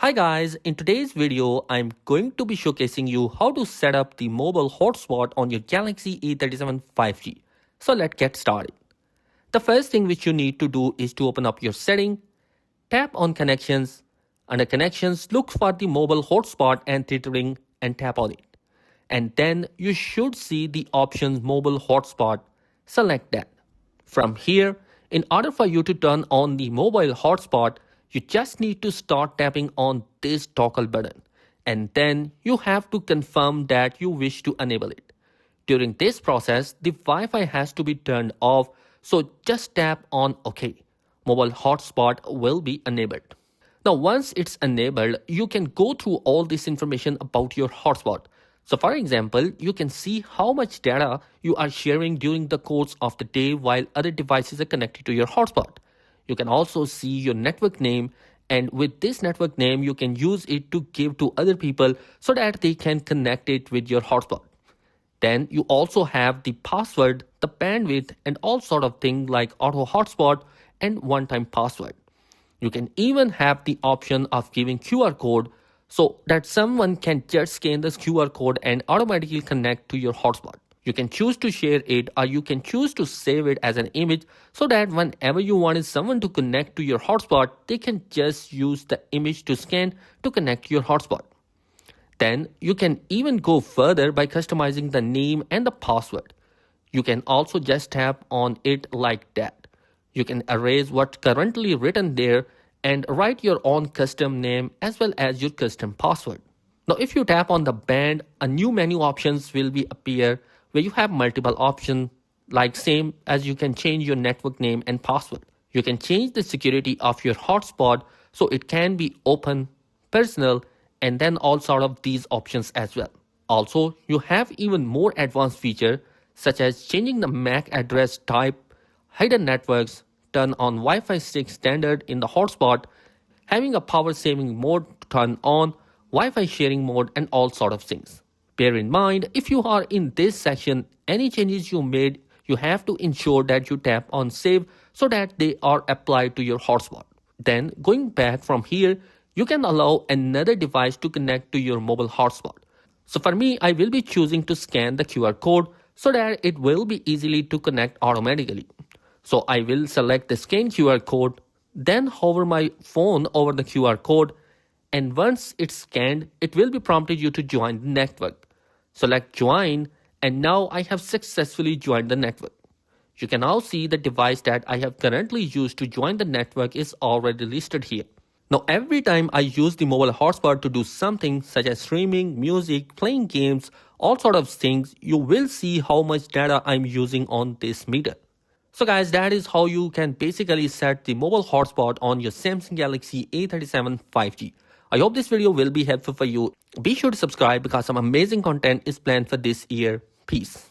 Hi guys, in today's video, I'm going to be showcasing you how to set up the mobile hotspot on your Galaxy A37 5G. So let's get started. The first thing which you need to do is to open up your setting, tap on connections. Under connections, look for the mobile hotspot and tethering and tap on it. And then you should see the options mobile hotspot. Select that. From here, in order for you to turn on the mobile hotspot, you just need to start tapping on this toggle button. And then you have to confirm that you wish to enable it. During this process, the Wi-Fi has to be turned off, so just tap on OK. Mobile hotspot will be enabled. Now, once it's enabled, you can go through all this information about your hotspot. So for example, you can see how much data you are sharing during the course of the day while other devices are connected to your hotspot. You can also see your network name, and with this network name, you can use it to give to other people so that they can connect it with your hotspot. Then you also have the password, the bandwidth, and all sort of things like auto hotspot and one-time password. You can even have the option of giving QR code so that someone can just scan this QR code and automatically connect to your hotspot. You can choose to share it or you can choose to save it as an image so that whenever you wanted someone to connect to your hotspot, they can just use the image to scan to connect to your hotspot. Then you can even go further by customizing the name and the password. You can also just tap on it like that. You can erase what's currently written there and write your own custom name as well as your custom password. Now, if you tap on the band, a new menu options will be appear where you have multiple options like same as you can change your network name and password. You can change the security of your hotspot so it can be open, personal, and then all sort of these options as well. Also, you have even more advanced feature such as changing the MAC address type, hidden networks, turn on Wi-Fi 6 standard in the hotspot, having a power saving mode to turn on, Wi-Fi sharing mode, and all sort of things. Bear in mind, if you are in this section, any changes you made, you have to ensure that you tap on save so that they are applied to your hotspot. Then going back from here, you can allow another device to connect to your mobile hotspot. So for me, I will be choosing to scan the QR code so that it will be easily to connect automatically. So I will select the scan QR code, then hover my phone over the QR code, and once it's scanned, it will be prompted you to join the network. Select join, and now I have successfully joined the network. You can now see the device that I have currently used to join the network is already listed here. Now every time I use the mobile hotspot to do something such as streaming, music, playing games, all sort of things, you will see how much data I'm using on this meter. So guys, that is how you can basically set the mobile hotspot on your Samsung Galaxy A37 5G. I hope this video will be helpful for you. Be sure to subscribe because some amazing content is planned for this year. Peace.